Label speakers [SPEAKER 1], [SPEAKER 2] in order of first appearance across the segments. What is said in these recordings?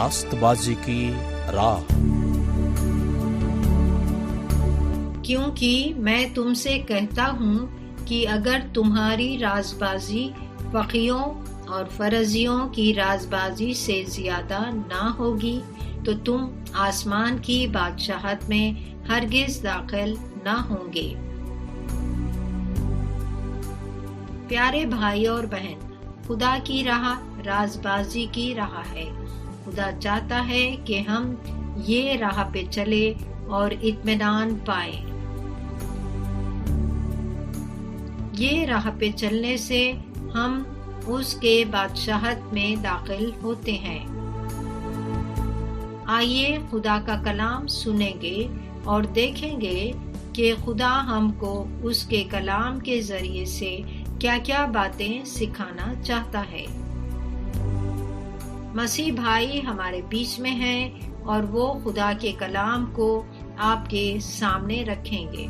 [SPEAKER 1] راست بازی کی راہ۔
[SPEAKER 2] کیونکہ میں تم سے کہتا ہوں کہ اگر تمہاری راز بازی فقیوں اور فرزیوں کی راز بازی سے زیادہ نہ ہوگی تو تم آسمان کی بادشاہت میں ہرگز داخل نہ ہوں گے۔ پیارے بھائی اور بہن، خدا کی راہ راز بازی کی راہ ہے۔ خدا چاہتا ہے کہ ہم یہ راہ پہ چلے اور اطمینان پائیں۔ یہ راہ پہ چلنے سے ہم اس کے بادشاہت میں داخل ہوتے ہیں۔ آئیے خدا کا کلام سنیں گے اور دیکھیں گے کہ خدا ہم کو اس کے کلام کے ذریعے سے کیا کیا باتیں سکھانا چاہتا ہے۔ مسیح بھائی ہمارے بیچ میں ہیں اور وہ خدا کے کلام کو آپ کے سامنے رکھیں گے۔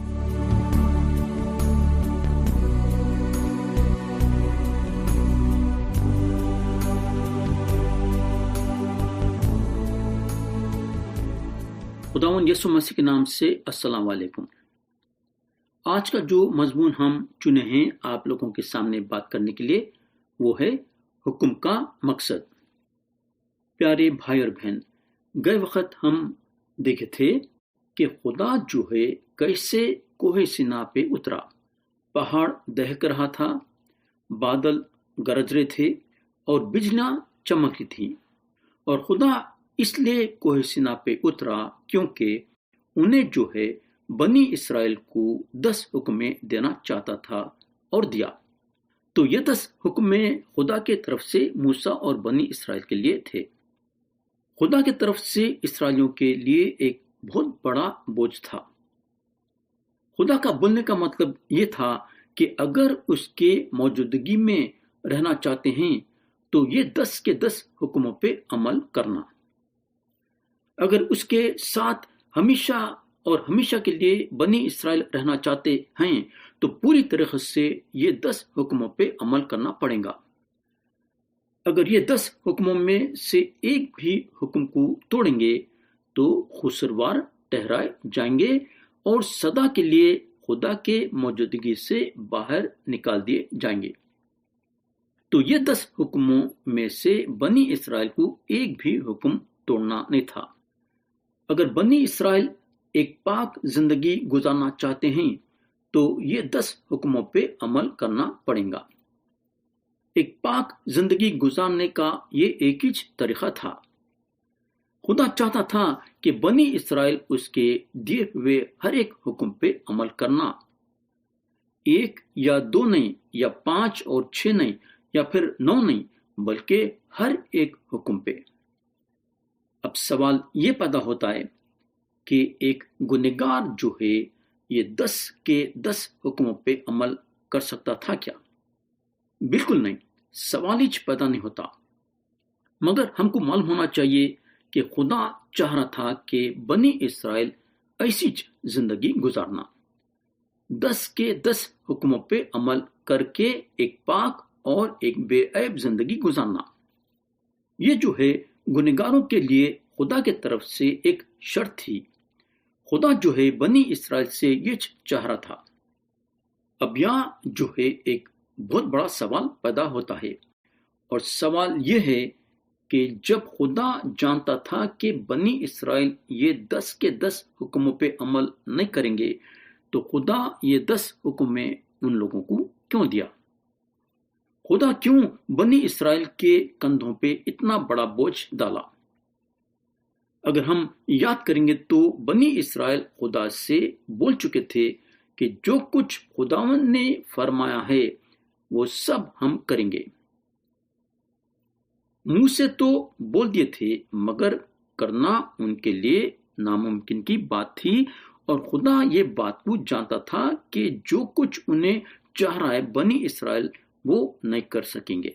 [SPEAKER 3] خداوند یسوع مسیح کے نام سے السلام علیکم۔ آج کا جو مضمون ہم چنے ہیں آپ لوگوں کے سامنے بات کرنے کے لیے، وہ ہے حکم کا مقصد۔ پیارے بھائی اور بہن، گئے وقت ہم دیکھے تھے کہ خدا جو ہے کیسے کوہ سینا پہ اترا۔ پہاڑ دہک رہا تھا، بادل گرج رہے تھے اور بجلیاں چمک رہی تھی، اور خدا اس لیے کوہ سینا پہ اترا کیونکہ انہیں جو ہے بنی اسرائیل کو 10 حکمیں دینا چاہتا تھا اور دیا۔ تو یہ 10 حکمیں خدا کے طرف سے موسیٰ اور بنی اسرائیل کے لیے تھے۔ خدا کی طرف سے اسرائیلیوں کے لیے ایک بہت بڑا بوجھ تھا۔ خدا کا بولنے کا مطلب یہ تھا کہ اگر اس کے موجودگی میں رہنا چاہتے ہیں تو یہ 10 کے 10 حکموں پہ عمل کرنا۔ اگر اس کے ساتھ ہمیشہ اور ہمیشہ کے لیے بنی اسرائیل رہنا چاہتے ہیں تو پوری طرح سے یہ 10 حکموں پہ عمل کرنا پڑے گا۔ اگر یہ 10 حکموں میں سے ایک بھی حکم کو توڑیں گے تو خسروار ٹھہرائے جائیں گے اور سدا کے لیے خدا کے موجودگی سے باہر نکال دیے جائیں گے۔ تو یہ 10 حکموں میں سے بنی اسرائیل کو ایک بھی حکم توڑنا نہیں تھا۔ اگر بنی اسرائیل ایک پاک زندگی گزارنا چاہتے ہیں تو یہ 10 حکموں پہ عمل کرنا پڑے گا۔ ایک پاک زندگی گزارنے کا یہ ایک ہی طریقہ تھا۔ خدا چاہتا تھا کہ بنی اسرائیل اس کے دیے ہوئے ہر ایک حکم پہ عمل کرنا، 1 یا 2 نہیں، یا 5 اور 6 نہیں، یا پھر 9 نہیں، بلکہ ہر ایک حکم پہ۔ اب سوال یہ پیدا ہوتا ہے کہ ایک گنہگار جو ہے یہ 10 کے 10 حکموں پہ عمل کر سکتا تھا کیا؟ بالکل نہیں، سوال ہی پیدا نہیں ہوتا۔ مگر ہم کو معلوم ہونا چاہیے کہ خدا چاہ رہا تھا کہ بنی اسرائیل ایسی زندگی گزارنا، 10 کے 10 حکموں پہ عمل کر کے ایک پاک اور ایک بے عیب زندگی گزارنا۔ یہ جو ہے گنہگاروں کے لیے خدا کے طرف سے ایک شرط تھی۔ خدا جو ہے بنی اسرائیل سے یہ چاہ رہا تھا۔ اب یہاں جو ہے ایک بہت بڑا سوال پیدا ہوتا ہے، اور سوال یہ ہے کہ جب خدا جانتا تھا کہ بنی اسرائیل یہ 10 کے 10 حکموں پہ عمل نہیں کریں گے تو خدا یہ 10 حکمیں ان لوگوں کو کیوں دیا؟ خدا کیوں بنی اسرائیل کے کندھوں پہ اتنا بڑا بوجھ ڈالا؟ اگر ہم یاد کریں گے تو بنی اسرائیل خدا سے بول چکے تھے کہ جو کچھ خداوند نے فرمایا ہے وہ سب ہم کریں گے۔ منہ سے تو بول دیے تھے مگر کرنا ان کے لیے ناممکن کی بات تھی، اور خدا یہ بات کو جانتا تھا کہ جو کچھ انہیں چاہ رہا ہے بنی اسرائیل وہ نہیں کر سکیں گے۔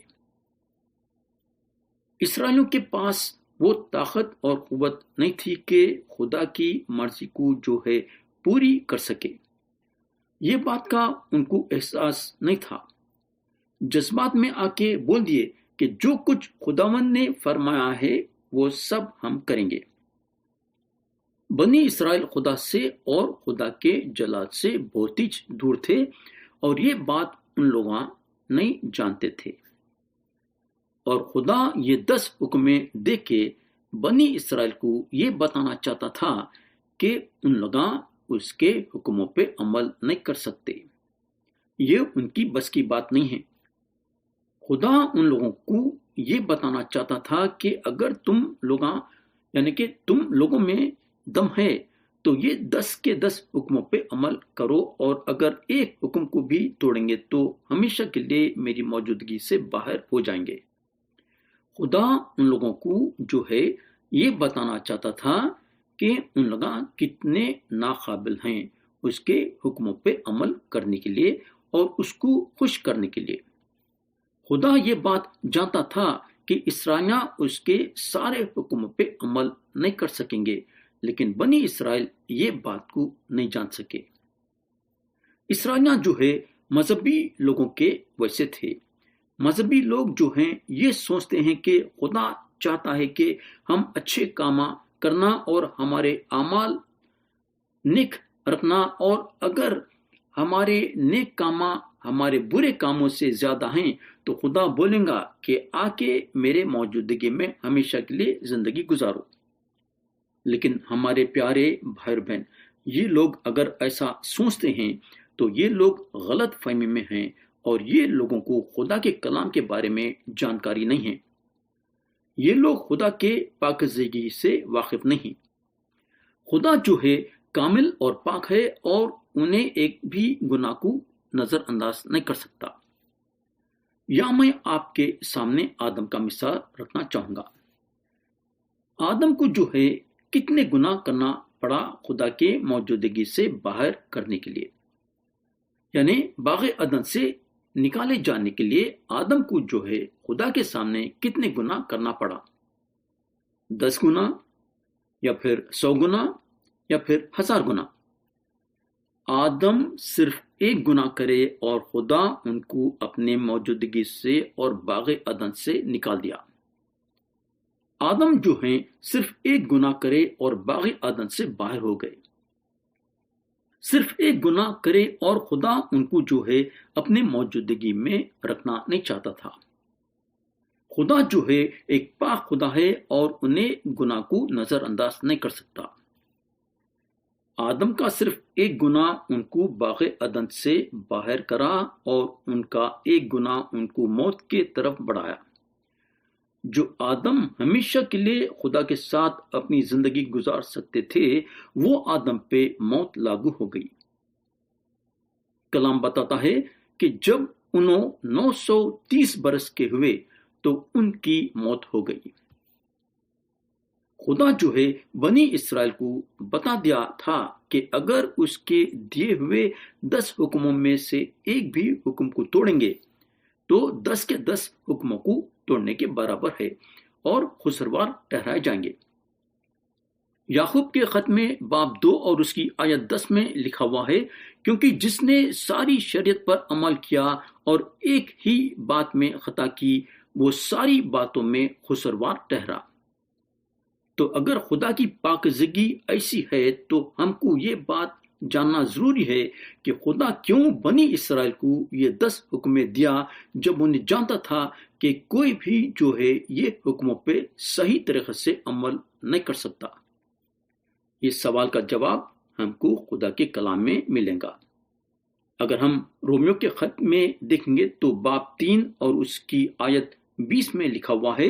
[SPEAKER 3] اسرائیلیوں کے پاس وہ طاقت اور قوت نہیں تھی کہ خدا کی مرضی کو جو ہے پوری کر سکے۔ یہ بات کا ان کو احساس نہیں تھا۔ جذبات میں آ کے بول دیے کہ جو کچھ خداوند نے فرمایا ہے وہ سب ہم کریں گے۔ بنی اسرائیل خدا سے اور خدا کے جلال سے بہت ہی دور تھے، اور یہ بات ان لوگوں نہیں جانتے تھے، اور خدا یہ 10 حکمیں دے کے بنی اسرائیل کو یہ بتانا چاہتا تھا کہ ان لوگ اس کے حکموں پہ عمل نہیں کر سکتے، یہ ان کی بس کی بات نہیں ہے۔ خدا ان لوگوں کو یہ بتانا چاہتا تھا کہ اگر تم لوگوں میں دم ہے تو یہ 10 کے 10 حکموں پہ عمل کرو، اور اگر ایک حکم کو بھی توڑیں گے تو ہمیشہ کے لیے میری موجودگی سے باہر ہو جائیں گے۔ خدا ان لوگوں کو جو ہے یہ بتانا چاہتا تھا کہ ان لوگ کتنے ناقابل ہیں اس کے حکموں پہ عمل کرنے کے لیے اور اس کو خوش کرنے کے لیے۔ خدا یہ بات جانتا تھا کہ اسرائیلیاں اس کے سارے حکموں پہ عمل نہیں کر سکیں گے، لیکن بنی اسرائیل یہ بات کو نہیں جان سکے۔ اسرائیلیاں جو ہے مذہبی لوگوں کے ویسے تھے۔ مذہبی لوگ جو ہیں یہ سوچتے ہیں کہ خدا چاہتا ہے کہ ہم اچھے کام کرنا اور ہمارے اعمال نیک رکھنا، اور اگر ہمارے نیک کام ہمارے برے کاموں سے زیادہ ہیں تو خدا بولیں گا کہ آ کے میرے موجودگی میں ہمیشہ کے لیے زندگی گزارو۔ لیکن ہمارے پیارے بھائی بہن، یہ لوگ اگر ایسا سوچتے ہیں تو یہ لوگ غلط فہمی میں ہیں، اور یہ لوگوں کو خدا کے کلام کے بارے میں جانکاری نہیں ہے۔ یہ لوگ خدا کے پاکیزگی سے واقف نہیں۔ خدا جو ہے کامل اور پاک ہے، اور انہیں ایک بھی گناہ کو نظر انداز نہیں کر سکتا۔ یا میں آپ کے سامنے آدم کا مثال رکھنا چاہوں گا۔ آدم کو جو ہے کتنے گناہ کرنا پڑا خدا کے موجودگی سے باہر کرنے کے لیے، یعنی باغ عدن سے نکالے جانے کے لیے آدم کو جو ہے خدا کے سامنے کتنے گناہ کرنا پڑا؟ 10 گناہ، یا پھر 100 گناہ، یا پھر 1000 گناہ؟ آدم صرف ایک گناہ کرے اور خدا ان کو اپنے موجودگی سے اور باغ عدن سے نکال دیا۔ آدم جو ہیں صرف ایک گناہ کرے اور باغ عدن سے باہر ہو گئے۔ صرف ایک گناہ کرے اور خدا ان کو جو ہے اپنے موجودگی میں رکھنا نہیں چاہتا تھا۔ خدا جو ہے ایک پاک خدا ہے اور انہیں گناہ کو نظر انداز نہیں کر سکتا۔ آدم کا صرف ایک گناہ ان کو باغ عدن سے باہر کرا، اور ان کا ایک گناہ ان کو موت کی طرف بڑھایا۔ جو آدم ہمیشہ کے لیے خدا کے ساتھ اپنی زندگی گزار سکتے تھے، وہ آدم پہ موت لاگو ہو گئی۔ کلام بتاتا ہے کہ جب انہوں 930 برس کے ہوئے تو ان کی موت ہو گئی۔ خدا جو ہے بنی اسرائیل کو بتا دیا تھا کہ اگر اس کے دیے ہوئے 10 حکموں میں سے ایک بھی حکم کو توڑیں گے تو 10 کے 10 حکموں کو توڑنے کے برابر ہے اور خسروار ٹھہرائے جائیں گے۔ یعقوب کے خط میں باب 2 اور اس کی آیت 10 میں لکھا ہوا ہے، کیونکہ جس نے ساری شریعت پر عمل کیا اور ایک ہی بات میں خطا کی، وہ ساری باتوں میں خسروار ٹھہرا۔ تو اگر خدا کی پاکیزگی ایسی ہے تو ہم کو یہ بات جاننا ضروری ہے کہ خدا کیوں بنی اسرائیل کو یہ 10 حکمیں دیا، جب انہیں جانتا تھا کہ کوئی بھی جو ہے یہ حکموں پہ صحیح طریقے سے عمل نہیں کر سکتا۔ اس سوال کا جواب ہم کو خدا کے کلام میں ملے گا۔ اگر ہم رومیو کے خط میں دیکھیں گے تو باب 3 اور اس کی آیت 20 میں لکھا ہوا ہے،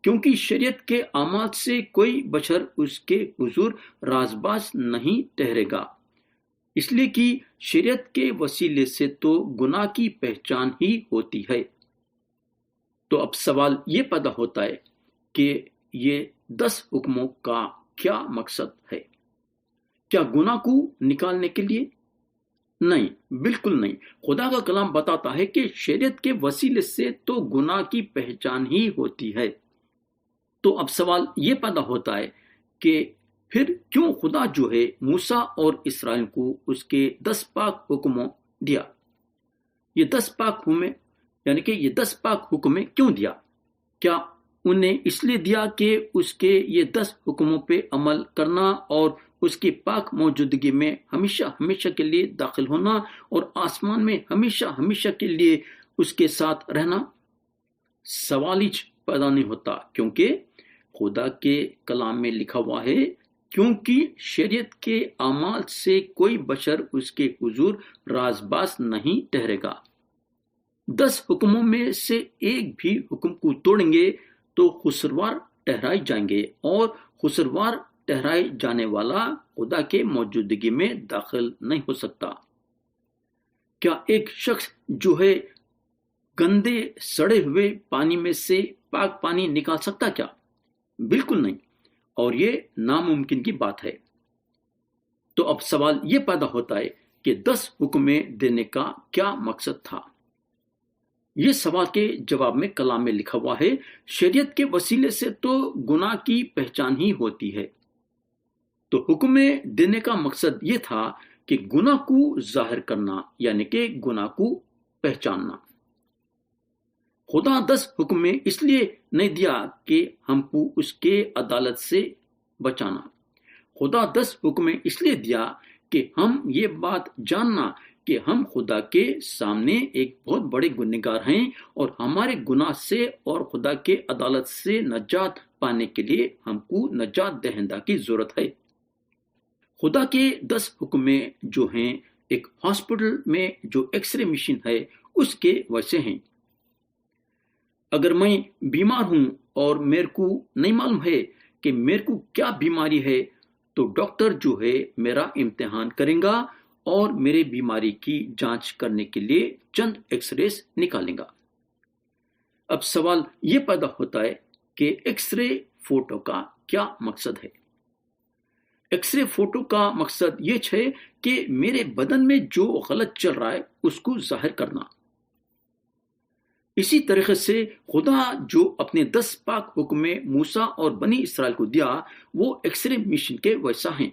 [SPEAKER 3] کیونکہ شریعت کے اعمال سے کوئی بشر اس کے حضور رازباز نہیں ٹھہرے گا، اس لیے کہ شریعت کے وسیلے سے تو گناہ کی پہچان ہی ہوتی ہے۔ تو اب سوال یہ پیدا ہوتا ہے کہ یہ 10 حکموں کا کیا مقصد ہے؟ کیا گناہ کو نکالنے کے لیے؟ نہیں، بالکل نہیں۔ خدا کا کلام بتاتا ہے کہ شریعت کے وسیلے سے تو گناہ کی پہچان ہی ہوتی ہے۔ تو اب سوال یہ پیدا ہوتا ہے کہ پھر کیوں خدا جو ہے موسیٰ اور اسرائیل کو اس کے 10 پاک حکموں دیا؟ یہ 10 پاک حکمیں یعنی کہ یہ 10 پاک حکمیں کیوں دیا؟ کیا انہیں اس لیے دیا کہ اس کے یہ 10 حکموں پہ عمل کرنا اور اس کی پاک موجودگی میں ہمیشہ ہمیشہ کے لیے داخل ہونا اور آسمان میں ہمیشہ ہمیشہ کے لیے اس کے ساتھ رہنا سوال ہی پیدا نہیں ہوتا، کیونکہ خدا کے کلام میں لکھا ہوا ہے کیونکہ شریعت کے اعمال سے کوئی بشر اس کے حضور رازباز نہیں ٹھہرے گا۔ 10 حکموں میں سے ایک بھی حکم کو توڑیں گے تو خسروار ٹھہرائے جائیں گے، اور خسروار ٹھہرائے جانے والا خدا کے موجودگی میں داخل نہیں ہو سکتا۔ کیا ایک شخص جو ہے گندے سڑے ہوئے پانی میں سے پاک پانی نکال سکتا کیا؟ بالکل نہیں، اور یہ ناممکن کی بات ہے۔ تو اب سوال یہ پیدا ہوتا ہے کہ 10 حکمیں دینے کا کیا مقصد تھا؟ یہ سوال کے جواب میں کلام میں لکھا ہوا ہے، شریعت کے وسیلے سے تو گناہ کی پہچان ہی ہوتی ہے۔ تو حکمیں دینے کا مقصد یہ تھا کہ گناہ کو ظاہر کرنا، یعنی کہ گناہ کو پہچاننا۔ خدا 10 حکمیں اس لیے نہیں دیا کہ ہم کو اس کے عدالت سے بچانا۔ خدا 10 حکمیں اس لیے دیا کہ ہم یہ بات جاننا کہ ہم خدا کے سامنے ایک بہت بڑے گنہگار ہیں، اور ہمارے گناہ سے اور خدا کے عدالت سے نجات پانے کے لیے ہم کو نجات دہندہ کی ضرورت ہے۔ خدا کے 10 حکمیں جو ہیں ایک ہاسپٹل میں جو ایکس رے مشین ہے اس کے ویسے ہیں۔ اگر میں بیمار ہوں اور میرے کو نہیں معلوم ہے کہ میرے کو کیا بیماری ہے، تو ڈاکٹر جو ہے میرا امتحان کرے گا اور میرے بیماری کی جانچ کرنے کے لیے چند ایکس ریز نکالے گا۔ اب سوال یہ پیدا ہوتا ہے کہ ایکس رے فوٹو کا کیا مقصد ہے؟ ایکس رے فوٹو کا مقصد یہ ہے کہ میرے بدن میں جو غلط چل رہا ہے اس کو ظاہر کرنا۔ اسی طریقے سے خدا جو اپنے 10 پاک حکمیں موسیٰ اور بنی اسرائیل کو دیا وہ ایکس رے مشین کے ویسا ہیں۔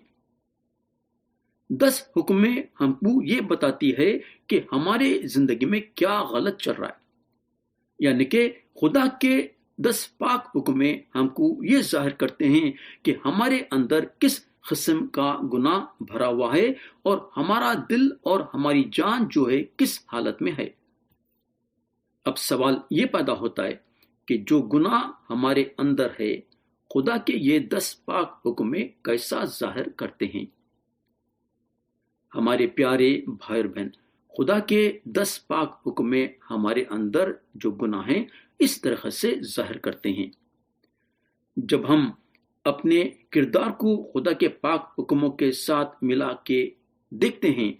[SPEAKER 3] 10 حکمیں ہم کو یہ بتاتی ہے کہ ہمارے زندگی میں کیا غلط چل رہا ہے، یعنی کہ خدا کے 10 پاک حکمیں ہم کو یہ ظاہر کرتے ہیں کہ ہمارے اندر کس قسم کا گناہ بھرا ہوا ہے اور ہمارا دل اور ہماری جان جو ہے کس حالت میں ہے۔ اب سوال یہ پیدا ہوتا ہے کہ جو گناہ ہمارے اندر ہے خدا کے یہ 10 پاک حکمیں کیسا ظاہر کرتے ہیں؟ ہمارے پیارے بھائی اور بہن، خدا کے 10 پاک حکمیں ہمارے اندر جو گناہ ہیں اس طرح سے ظاہر کرتے ہیں۔ جب ہم اپنے کردار کو خدا کے پاک حکموں کے ساتھ ملا کے دیکھتے ہیں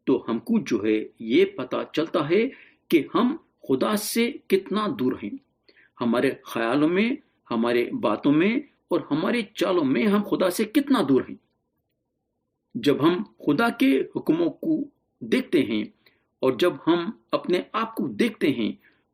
[SPEAKER 3] تو ہم کو جو ہے یہ پتہ چلتا ہے کہ ہم خدا سے کتنا دور ہیں۔ ہمارے خیالوں میں، ہمارے باتوں میں اور ہمارے چالوں میں ہم خدا سے کتنا دور ہیں۔ جب ہم خدا کے حکموں کو دیکھتے ہیں اور جب ہم اپنے آپ کو دیکھتے ہیں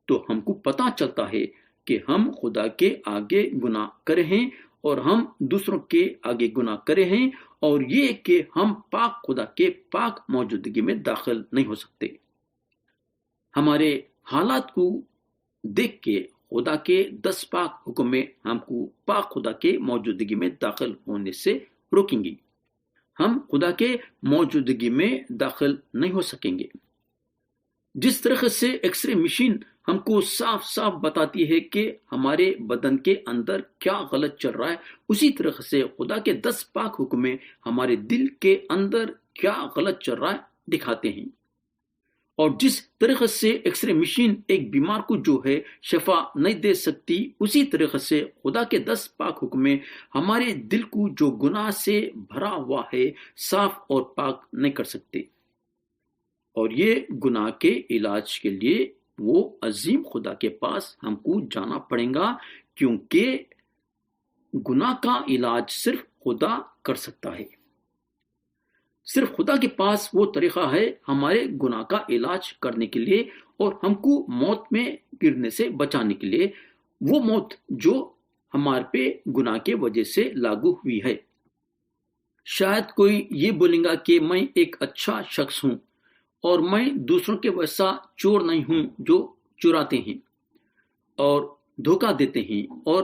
[SPEAKER 3] تو ہم کو پتہ چلتا ہے کہ ہم خدا کے آگے گناہ کرے ہیں اور ہم دوسروں کے آگے گناہ کرے ہیں، اور یہ کہ ہم پاک خدا کے پاک موجودگی میں داخل نہیں ہو سکتے۔ ہمارے حالات کو دیکھ کے خدا کے 10 پاک حکمیں ہم کو پاک خدا کے موجودگی میں داخل ہونے سے روکیں گی۔ ہم خدا کے موجودگی میں داخل نہیں ہو سکیں گے۔ جس طرح سے ایکس رے مشین ہم کو صاف صاف بتاتی ہے کہ ہمارے بدن کے اندر کیا غلط چل رہا ہے، اسی طرح سے خدا کے 10 پاک حکمیں ہمارے دل کے اندر کیا غلط چل رہا ہے دکھاتے ہیں۔ اور جس طریقے سے ایکس رے مشین ایک بیمار کو جو ہے شفا نہیں دے سکتی، اسی طریقے سے خدا کے 10 پاک حکمیں ہمارے دل کو جو گناہ سے بھرا ہوا ہے صاف اور پاک نہیں کر سکتے۔ اور یہ گناہ کے علاج کے لیے وہ عظیم خدا کے پاس ہم کو جانا پڑے گا، کیونکہ گناہ کا علاج صرف خدا کر سکتا ہے۔ صرف خدا کے پاس وہ طریقہ ہے ہمارے گناہ کا علاج کرنے کے لیے اور ہم کو موت میں گرنے سے بچانے کے لیے، وہ موت جو ہمارے پہ گناہ کے وجہ سے لاگو ہوئی ہے۔ شاید کوئی یہ بولے گا کہ میں ایک اچھا شخص ہوں اور میں دوسروں کے ویسا چور نہیں ہوں جو چراتے ہیں، اور دھوکہ دیتے ہیں اور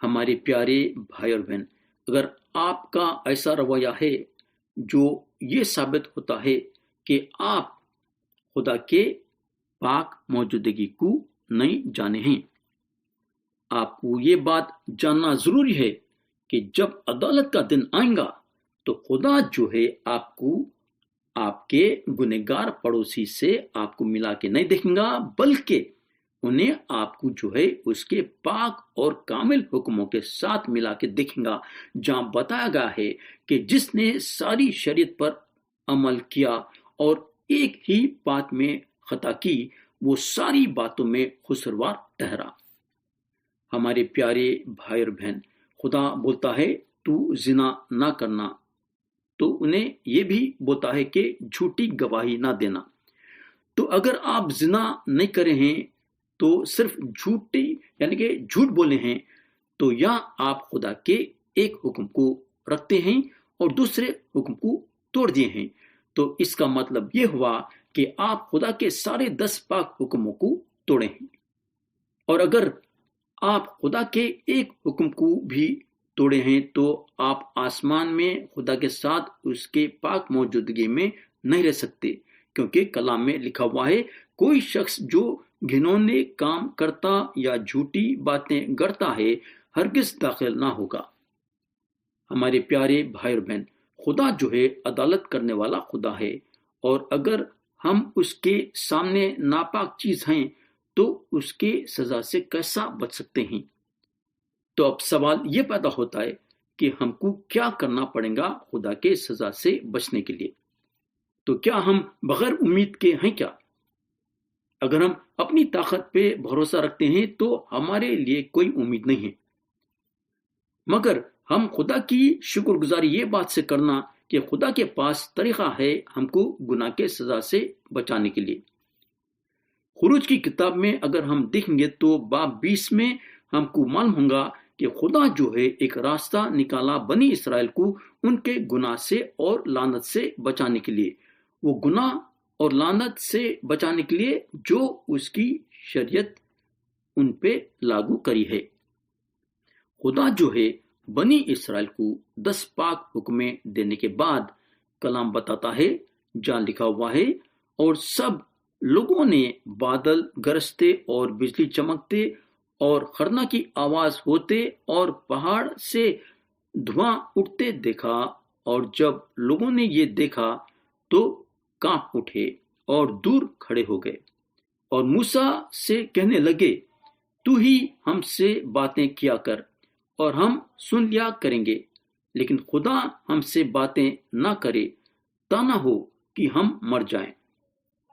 [SPEAKER 3] ہمارے پیارے بھائی اور بہن، اگر آپ کا ایسا رویہ ہے جو یہ ثابت ہوتا ہے کہ آپ خدا کے پاک موجودگی کو نہیں جانے ہیں، آپ کو یہ بات جاننا ضروری ہے کہ جب عدالت کا دن آئے گا تو خدا جو ہے آپ کو آپ کے گنہگار پڑوسی سے آپ کو ملا کے نہیں دیکھیں گا، بلکہ انہیں آپ کو جو ہے اس کے پاک اور کامل حکموں کے ساتھ ملا کے دیکھیں گا، جہاں بتایا گیا ہے کہ جس نے ساری شریعت پر عمل کیا اور ایک ہی بات میں خطا کی، وہ ساری باتوں میں قصوروار ٹھہرا۔ ہمارے پیارے بھائی اور بہن، خدا بولتا ہے تو زنا نہ کرنا، تو انہیں یہ بھی بولتا ہے کہ جھوٹی گواہی نہ دینا۔ تو اگر آپ زنا نہیں کرے ہیں تو صرف جھوٹی یعنی کہ جھوٹ بولے ہیں، تو یا آپ خدا کے ایک حکم کو رکھتے ہیں اور دوسرے حکم کو توڑ دیے ہیں، تو اس کا مطلب یہ ہوا کہ آپ خدا کے سارے 10 پاک حکموں کو توڑے ہیں۔ اور اگر آپ خدا کے ایک حکم کو بھی توڑے ہیں تو آپ آسمان میں خدا کے ساتھ اس کے پاک موجودگی میں نہیں رہ سکتے، کیونکہ کلام میں لکھا ہوا ہے کوئی شخص جو گھنونے کام کرتا یا جھوٹی باتیں گڑتا ہے ہرگز داخل نہ ہوگا۔ ہمارے پیارے بھائی اور بہن، خدا جو ہے عدالت کرنے والا خدا ہے، اور اگر ہم اس کے سامنے ناپاک چیز ہیں تو اس کے سزا سے کیسا بچ سکتے ہیں؟ تو اب سوال یہ پیدا ہوتا ہے کہ ہم کو کیا کرنا پڑے گا خدا کے سزا سے بچنے کے لیے؟ تو کیا ہم بغیر امید کے ہیں کیا؟ اگر ہم اپنی طاقت پہ بھروسہ رکھتے ہیں تو ہمارے لیے کوئی امید نہیں ہے، مگر ہم خدا کی شکر گزاری یہ بات سے کرنا کہ خدا کے پاس طریقہ ہے ہم کو گناہ کے سزا سے بچانے کے لیے۔ خروج کی کتاب میں اگر ہم دیکھیں گے تو باب 20 میں ہم کو معلوم ہوگا کہ خدا جو ہے ایک راستہ نکالا بنی اسرائیل کو ان کے گناہ سے اور لعنت سے بچانے کے لیے، وہ گناہ اور لعنت سے بچانے کے لیے جو اس کی شریعت ان پہ لاگو کری ہے۔ خدا جو ہے بنی اسرائیل کو 10 پاک حکمیں دینے کے بعد کلام بتاتا ہے، جہاں لکھا ہوا ہے، اور سب لوگوں نے بادل گرجتے اور بجلی چمکتے اور خرنا کی آواز ہوتے اور پہاڑ سے دھواں اٹھتے دیکھا، اور جب لوگوں نے یہ دیکھا تو کانپ اٹھے اور دور کھڑے ہو گئے اور موسیٰ سے کہنے لگے، تو ہی ہم سے باتیں کیا کر اور ہم سن لیا کریں گے، لیکن خدا ہم سے باتیں نہ کرے، تا نہ ہو کہ ہم مر جائیں۔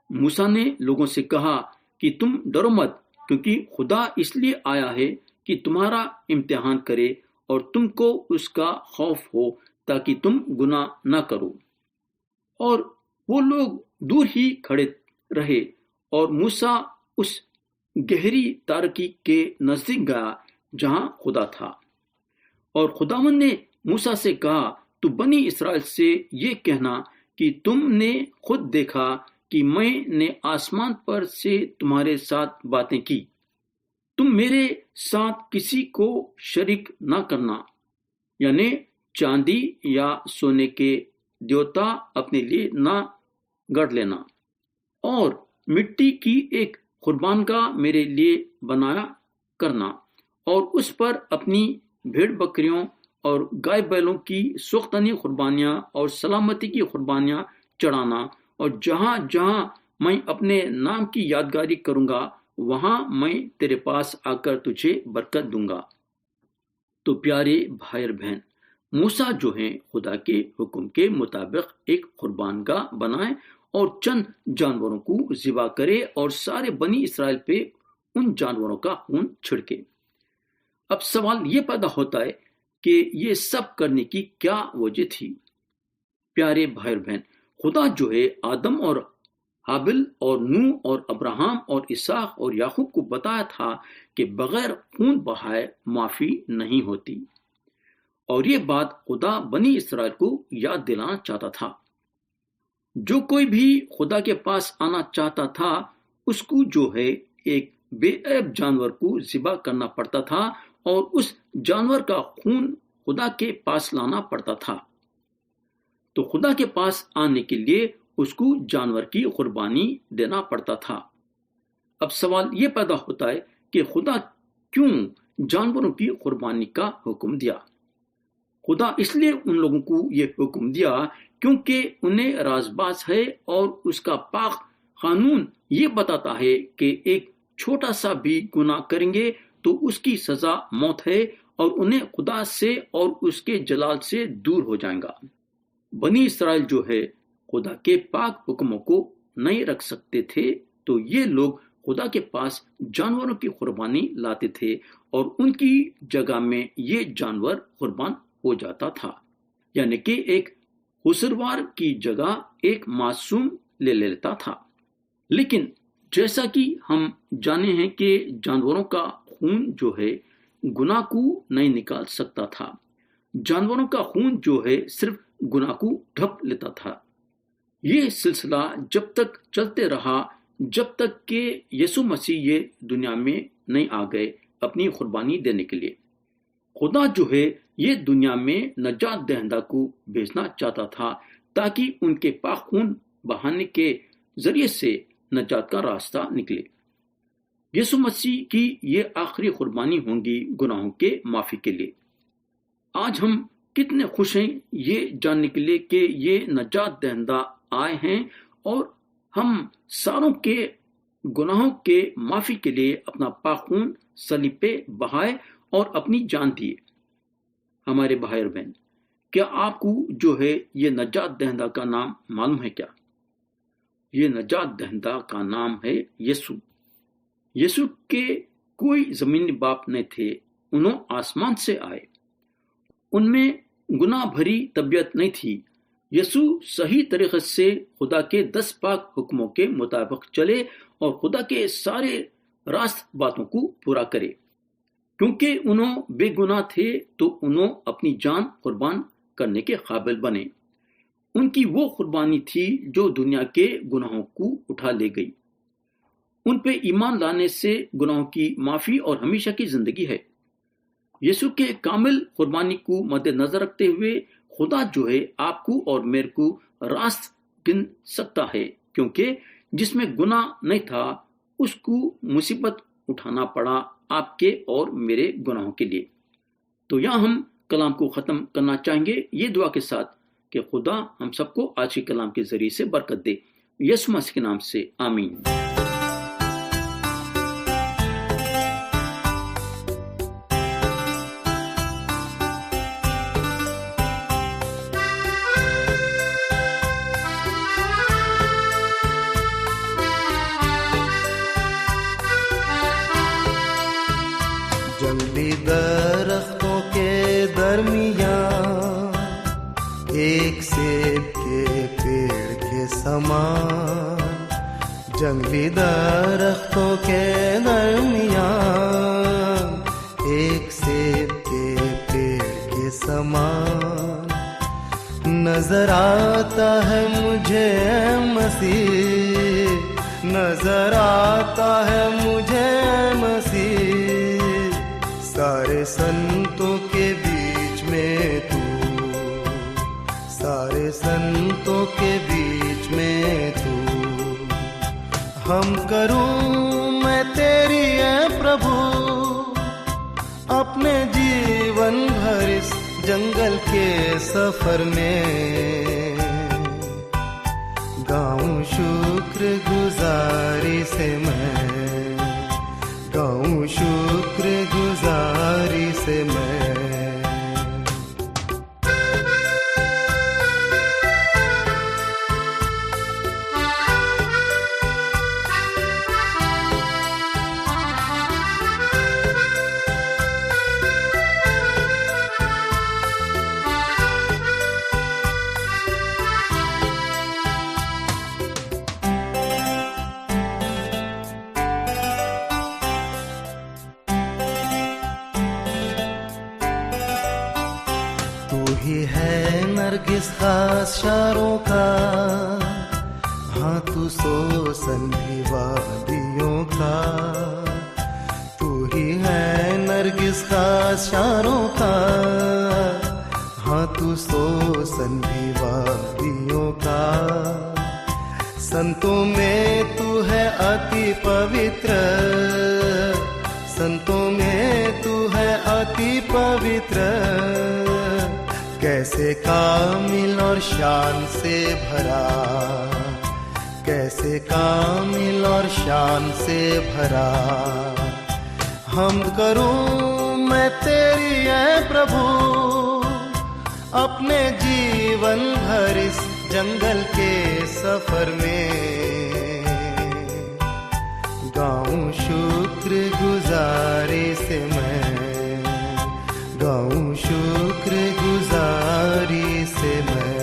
[SPEAKER 3] موسیٰ نے لوگوں سے کہا کہ تم ڈرو مت، کیونکہ خدا اس لیے آیا ہے کہ تمہارا امتحان کرے اور تم کو اس کا خوف ہو تاکہ تم گناہ نہ کرو۔ اور وہ لوگ دور ہی کھڑے رہے اور موسیٰ اس گہری تاریکی کے نزدیک گیا جہاں خدا تھا، اور خداوند نے موسیٰ سے کہا، تو بنی اسرائیل سے یہ کہنا کہ تم نے خود دیکھا کہ میں نے آسمان پر سے تمہارے ساتھ باتیں کی، تم میرے ساتھ کسی کو شریک نہ کرنا، یعنی چاندی یا سونے کے دیوتا اپنے لیے نہ گڑھ لینا، اور مٹی کی ایک قربانگاہ میرے لیے بنایا کرنا، اور اس پر اپنی بھیڑ بکریوں اور گائے بیلوں کی سوختنی قربانیاں اور سلامتی کی قربانیاں چڑھانا، اور جہاں جہاں میں اپنے نام کی یادگاری کروں گا وہاں میں تیرے پاس آ کر تجھے برکت دوں گا۔ تو پیارے بھائی اور بہن، موسیٰ جو ہیں خدا کے حکم کے مطابق ایک قربانگاہ بنائے اور چند جانوروں کو ذبح کرے اور سارے بنی اسرائیل پہ ان جانوروں کا خون چھڑکے۔ اب سوال یہ پیدا ہوتا ہے کہ یہ سب کرنے کی کیا وجہ تھی؟ پیارے بھائی اور بہن، خدا جو ہے آدم اور حابل اور نوح اور ابراہم اور اسحاق اور یعقوب کو بتایا تھا کہ بغیر خون بہائے معافی نہیں ہوتی، اور یہ بات خدا بنی اسرائیل کو یاد دلانا چاہتا تھا۔ جو کوئی بھی خدا کے پاس آنا چاہتا تھا اس کو جو ہے ایک بے عیب جانور کو ذبح کرنا پڑتا تھا اور اس جانور کا خون خدا کے پاس لانا پڑتا تھا۔ تو خدا کے پاس آنے کے لیے اس کو جانور کی قربانی دینا پڑتا تھا۔ اب سوال یہ پیدا ہوتا ہے کہ خدا کیوں جانوروں کی قربانی کا حکم دیا؟ خدا اس لیے ان لوگوں کو یہ حکم دیا کیونکہ انہیں راز باز ہے اور اس کا پاک قانون یہ بتاتا ہے کہ ایک چھوٹا سا بھی گناہ کریں گے تو اس کی سزا موت ہے اور انہیں خدا سے اور اس کے جلال سے دور ہو جائے گا۔ بنی اسرائیل جو ہے خدا کے پاک حکموں کو نہیں رکھ سکتے تھے، تو یہ لوگ خدا کے پاس جانوروں کی قربانی لاتے تھے اور ان کی جگہ میں یہ جانور قربان ہو جاتا تھا، یعنی کہ ایک قصوروار کی جگہ ایک معصوم لے لیتا تھا۔ لیکن جیسا کہ ہم جانے ہیں کہ جانوروں کا خون جو ہے گناہ کو نہیں نکال سکتا تھا۔ جانوروں کا خون جو ہے صرف گناہ کو ڈھپ لیتا تھا۔ یہ سلسلہ جب تک چلتے رہا جب تک کہ یسوع مسیح یہ دنیا میں نہیں آ گئے اپنی قربانی دینے کے لیے۔ خدا جو ہے یہ دنیا میں نجات دہندہ کو بھیجنا چاہتا تھا تاکہ ان کے پاک خون بہانے کے ذریعے سے نجات کا راستہ نکلے۔ یسوع مسیح کی یہ آخری قربانی ہوں گی گناہوں کے معافی کے لیے۔ آج ہم کتنے خوش ہیں یہ جاننے کے لیے کہ یہ نجات دہندہ آئے ہیں اور ہم ساروں کے گناہوں کے معافی کے لیے اپنا پاک خون صلیب پہ بہائے اور اپنی جان دیے۔ ہمارے بھائی اور بہن، کیا آپ کو جو ہے یہ نجات دہندہ کا نام معلوم ہے کیا؟ یہ نجات دہندہ کا نام ہے یسوع۔ یسوع کے کوئی زمینی باپ نہیں تھے، انہوں آسمان سے آئے۔ ان میں گناہ بھری طبیعت نہیں تھی۔ یسوع صحیح طریقے سے خدا کے 10 پاک حکموں کے مطابق چلے اور خدا کے سارے راست باتوں کو پورا کرے۔ کیونکہ انہوں بے گناہ تھے تو انہوں اپنی جان قربان کرنے کے قابل بنے۔ ان کی وہ قربانی تھی جو دنیا کے گناہوں کو اٹھا لے گئی۔ ان پہ ایمان لانے سے گناہوں کی معافی اور ہمیشہ کی زندگی ہے۔ یسوع کے کامل قربانی کو مد نظر رکھتے ہوئے خدا جو ہے آپ کو اور میرے کو راست گن سکتا ہے، کیونکہ جس میں گناہ نہیں تھا اس کو مصیبت اٹھانا پڑا آپ کے اور میرے گناہوں کے لیے۔ تو یہاں ہم کلام کو ختم کرنا چاہیں گے یہ دعا کے ساتھ کہ خدا ہم سب کو آج کے کلام کے ذریعے سے برکت دے۔ یسوع مسیح کے نام سے آمین۔
[SPEAKER 4] جنگلی درختوں کے درمیان ایک سیب کے پیڑ کے سمان، جنگلی درختوں کے درمیان ایک سیب کے پیڑ کے سمان نظر آتا ہے مجھے مسیح، نظر آتا ہے مجھے مسیح، سارے سنتوں کے بیچ میں تو، سارے سنتوں کے بیچ میں تو، ہم کروں میں تیری اے پربھو، اپنے جیون بھر اس جنگل کے سفر میں گاؤں شکر گزاری سے، میں گاؤں شکر گزاری سے میں۔ نرگس خاص شاروں کا، ہاں تو سوسن بھی وادیوں کا، نرگس خاص شاروں کا، ہاں تو سو سنبھی وادیوں کا، سنتوں میں تو ہے اتی پوتر، سنتوں میں تو ہے اتی پوتر، کیسے کامل اور شان سے بھرا، کیسے کامل اور شان سے بھرا، حمد کروں میں تیری اے پربھو، اپنے جیون بھر اس جنگل کے سفر میں، گاؤں شکر گزاری سے میں، گاؤں شکر گزاری سے میں۔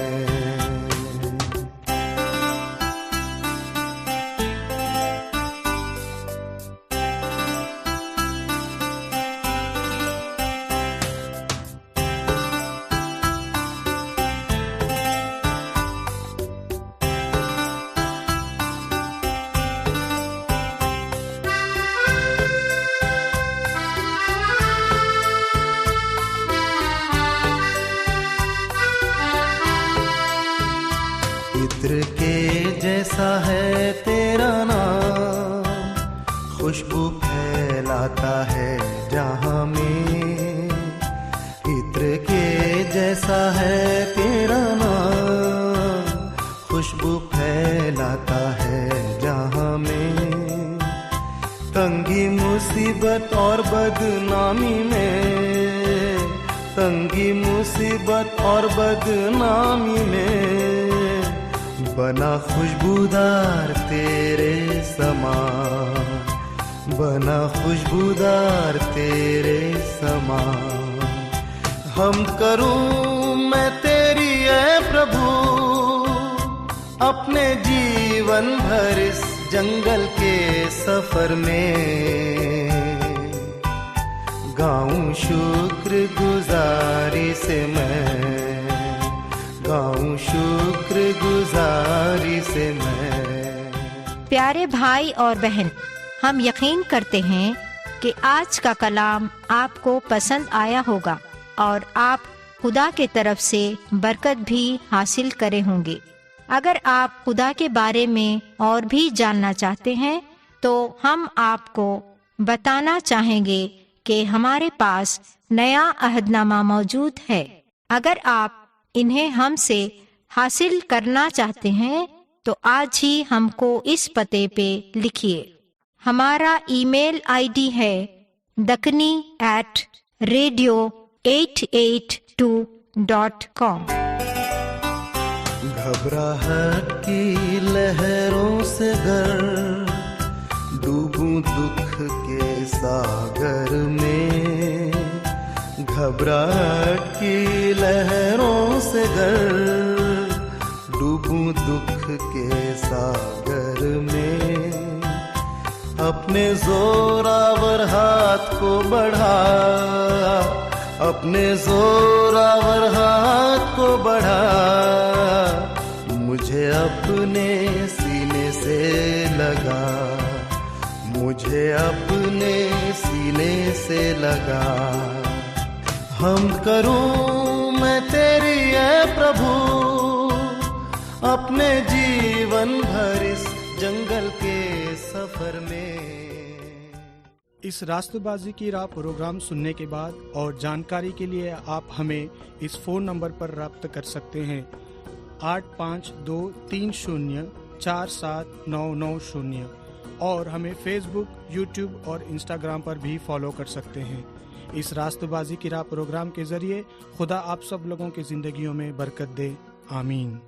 [SPEAKER 4] عطر کے جیسا ہے تیرا نام، خوشبو پھیلاتا ہے جہاں میں، عطر کے جیسا ہے تیرا نام، خوشبو پھیلاتا ہے جہاں میں، تنگی مصیبت اور بدنامی میں، تنگی مصیبت اور بدنامی میں، بنا خوشبودار تیرے سما، بنا خوشبودار تیرے سما، حمد کروں میں تیری اے پربھو، اپنے جیون بھر اس جنگل کے سفر میں، گاؤں شکر گزاری سے میں، گاؤں شکر گزاری سے میں۔
[SPEAKER 2] پیارے بھائی اور بہن، ہم یقین کرتے ہیں کہ آج کا کلام آپ کو پسند آیا ہوگا اور آپ خدا کے طرف سے برکت بھی حاصل کرے ہوں گے۔ اگر آپ خدا کے بارے میں اور بھی جاننا چاہتے ہیں تو ہم آپ کو بتانا چاہیں گے کہ ہمارے پاس نیا عہد نامہ موجود ہے۔ اگر آپ انہیں ہم سے حاصل کرنا چاہتے ہیں تو آج ہی ہم کو اس پتے پہ لکھیے۔ ہمارا ای میل آئی ڈی ہے dakini@radio882.com۔
[SPEAKER 4] گھبراہٹ کی لہروں سے گر ڈوبوں دکھ کے ساگر میں، گھبراہٹ کی لہروں سے گر ڈوبوں دکھ کے ساگر میں، اپنے زوراور ہاتھ کو بڑھا، اپنے زوراور ہاتھ کو بڑھا، مجھے اپنے سینے سے لگا، مجھے اپنے سینے سے لگا، حمد کروں میں تیری اے پربھو، اپنے جیون بھر اس جنگل کے سفر میں۔
[SPEAKER 5] اس راست بازی کی راہ پروگرام سننے کے بعد اور جانکاری کے لیے آپ ہمیں اس فون نمبر پر رابطہ کر سکتے ہیں 8523047990، اور ہمیں فیس بک، یوٹیوب اور انسٹاگرام پر بھی فالو کر سکتے ہیں۔ اس راست بازی کی راہ پروگرام کے ذریعے خدا آپ سب لوگوں کی زندگیوں میں برکت دے، آمین۔